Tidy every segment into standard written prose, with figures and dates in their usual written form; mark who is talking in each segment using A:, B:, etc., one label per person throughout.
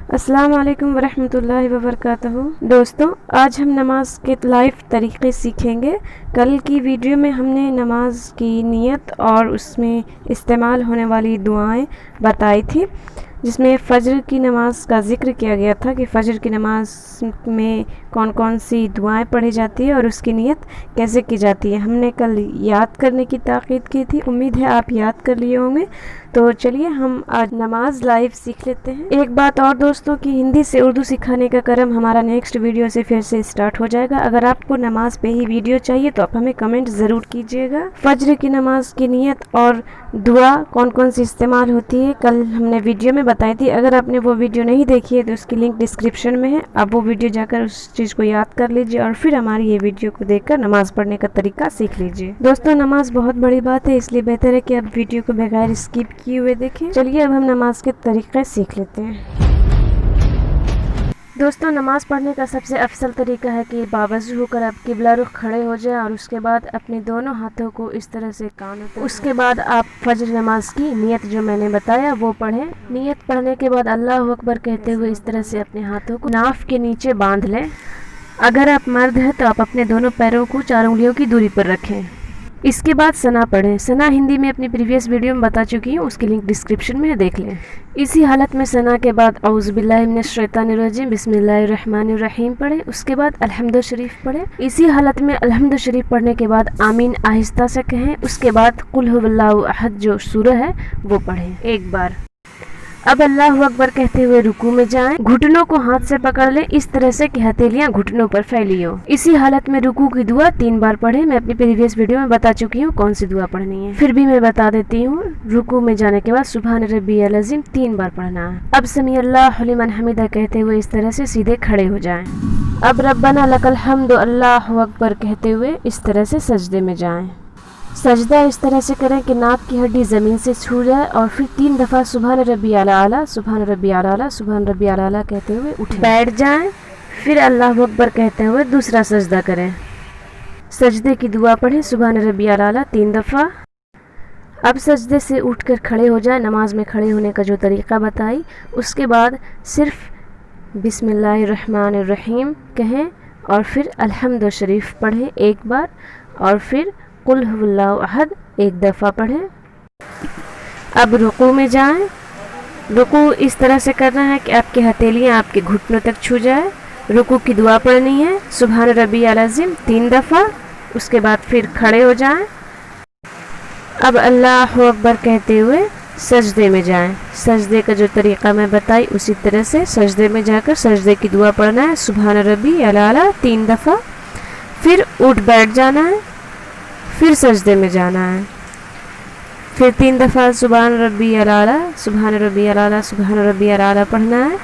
A: अस्सलाम वालेकुम वरहमतुल्लाहि वबरकातुहू। दोस्तों, आज हम नमाज के लाइव तरीक़े सीखेंगे। कल की वीडियो में हमने नमाज की नियत और उसमें इस्तेमाल होने वाली दुआएं बताई थी, जिसमें फ़जर की नमाज का ज़िक्र किया गया था कि फ़जर की नमाज में कौन कौन सी दुआएं पढ़ी जाती है और उसकी नियत कैसे की जाती है। हमने कल याद करने की ताक़ीद की थी, उम्मीद है आप याद कर लिए होंगे। तो चलिए हम आज नमाज लाइव सीख लेते हैं। एक बात और दोस्तों, कि हिंदी से उर्दू सिखाने का क्रम हमारा नेक्स्ट वीडियो से फिर से स्टार्ट हो जाएगा। अगर आपको नमाज पे ही वीडियो चाहिए तो आप हमें कमेंट ज़रूर कीजिएगा। फ़जर की नमाज की नियत और दुआ कौन कौन सी इस्तेमाल होती है कल हमने वीडियो में बताई थी। अगर आपने वो वीडियो नहीं देखी है तो उसकी लिंक डिस्क्रिप्शन में है, आप वो वीडियो जाकर उस चीज़ को याद कर लीजिए और फिर हमारी ये वीडियो को देखकर नमाज पढ़ने का तरीका सीख लीजिए। दोस्तों, नमाज बहुत बड़ी बात है, इसलिए बेहतर है कि आप वीडियो को बगैर स्किप किए हुए देखें। चलिए अब हम नमाज के तरीके सीख लेते हैं। दोस्तों, नमाज पढ़ने का सबसे अफसल तरीका है कि बावज़ू होकर आप किबला रुख खड़े हो जाएं और उसके बाद अपने दोनों हाथों को इस तरह से कानों तक, उसके बाद आप फजर नमाज की नियत जो मैंने बताया वो पढ़ें। नियत पढ़ने के बाद अल्लाह अकबर कहते हुए इस तरह से अपने हाथों को नाफ के नीचे बांध लें। अगर आप मर्द हैं तो आप अपने दोनों पैरों को 4 उंगलियों की दूरी पर रखें। इसके बाद सना पढ़ें। सना हिंदी में अपनी प्रीवियस वीडियो में बता चुकी हूँ, उसकी लिंक डिस्क्रिप्शन में है, देख लें। इसी हालत में सना के बाद औज़ु बिल्लाहि मिनश शैतानिर रजीम बिस्मिल्लाहिर रहमानिर रहीम पढ़ें। उसके बाद अलहम्दु शरीफ पढ़ें। इसी हालत में अलहम्दु शरीफ पढ़ने के बाद आमीन आहिस्ता से कहें। उसके बाद कुल हुवल्लाहु अहद जो सूरह है वो पढ़ें एक बार। अब अल्लाहु अकबर कहते हुए रुकू में जाएं। घुटनों को हाथ से पकड़ लें इस तरह से कि हथेलियां घुटनों पर फैली हो। इसी हालत में रुकू की दुआ 3 बार पढ़ें। मैं अपनी प्रीवियस वीडियो में बता चुकी हूँ कौन सी दुआ पढ़नी है, फिर भी मैं बता देती हूँ। रुकू में जाने के बाद सुभान रब्बियल अज़ीम 3 बार पढ़ना है। अब समी अल्लाहु लिमन हमिदा कहते हुए इस तरह से सीधे खड़े हो जाएं। अब रब्बना लकल हम्द अल्लाहु अकबर कहते हुए इस तरह से सजदे में जाएं। सजदा इस तरह से करें कि नाक की हड्डी ज़मीन से छू जाए और फिर 3 दफ़ा सुभान रब्बियल आला, सुभान रब्बियल आला, सुभान रब्बियल आला कहते हुए उठें, बैठ जाएं। फिर अल्लाहु अकबर कहते हुए दूसरा सजदा करें। सजदे की दुआ पढ़ें सुभान रब्बियल आला 3 दफ़ा। अब सजदे से उठकर खड़े हो जाएं। नमाज में खड़े होने का जो तरीक़ा बताई, उसके बाद सिर्फ़ बिस्मिल्लाहिर रहमानिर रहीम कहें और फिर अलहम्दु शरीफ पढ़ें एक बार और फिर कुल हुवल्लाहु अहद 1 दफ़ा पढ़ें। अब रुकू में जाएं। रुकू इस तरह से करना है कि आपकी हथेलियां आपके घुटनों तक छू जाए। रुकू की दुआ पढ़नी है सुभान रब्बियल अज़ीम 3 दफ़ा। उसके बाद फिर खड़े हो जाएं। अब अल्लाहु अकबर कहते हुए सजदे में जाएं। सजदे का जो तरीक़ा मैं बताई उसी तरह से सजदे में जाकर सजदे की दुआ पढ़ना है सुभान रब्बियल आला 3 दफ़ा। फिर उठ बैठ जाना है, फिर सजदे में जाना है, फिर 3 दफ़ा सुभान रब्बियल आला, सुभान रब्बियल आला, सुभान रब्बियल आला पढ़ना है।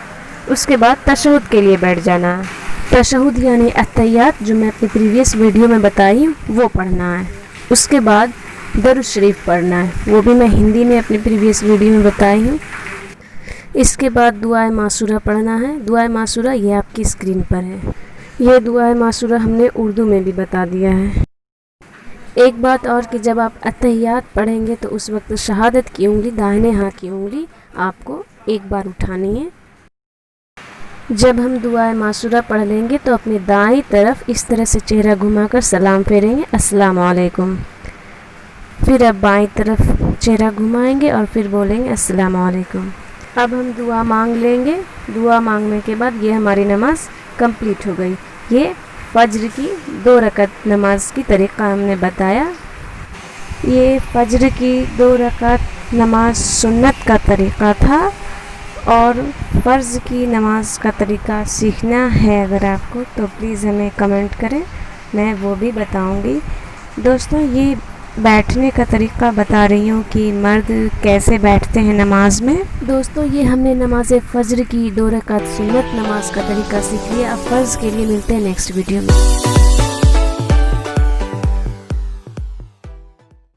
A: उसके बाद तशहुद के लिए बैठ जाना है। तशहुद यानी अत्तहियात जो मैं अपनी प्रीवियस वीडियो में बताई हूँ वो पढ़ना है। उसके बाद दरूद शरीफ पढ़ना है, वो भी मैं हिंदी में अपनी प्रीवियस वीडियो में बताई हूँ। इसके बाद दुआए मासूरा पढ़ना है। दुआए मासूरा ये आपकी स्क्रीन पर है। ये दुआए मासूरा हमने उर्दू में भी बता दिया है। एक बात और कि जब आप अत्तहियात पढ़ेंगे तो उस वक्त शहादत की उंगली, दाहिने हाथ की उंगली आपको एक बार उठानी है। जब हम दुआए मासूरा पढ़ लेंगे तो अपनी दाईं तरफ इस तरह से चेहरा घुमाकर सलाम फेरेंगे, अस्सलाम वालेकुम। फिर अब बाईं तरफ चेहरा घुमाएंगे और फिर बोलेंगे अस्सलाम वालेकुम। अब हम दुआ मांग लेंगे। दुआ मांगने के बाद ये हमारी नमाज कंप्लीट हो गई। ये फ़जर की 2 रकत नमाज की तरीक़ा हमने बताया। ये फ़जर की 2 रकत नमाज सुन्नत का तरीक़ा था और फ़र्ज़ की नमाज का तरीक़ा सीखना है अगर आपको तो प्लीज़ हमें कमेंट करें, मैं वो भी बताऊंगी। दोस्तों, ये बैठने का तरीक़ा बता रही हूँ कि मर्द कैसे बैठते हैं नमाज में। दोस्तों, ये हमने नमाज फ़जर की 2 रकात सुन्नत नमाज का तरीक़ा सीख लिया। अब फ़र्ज़ के लिए मिलते हैं नेक्स्ट वीडियो में।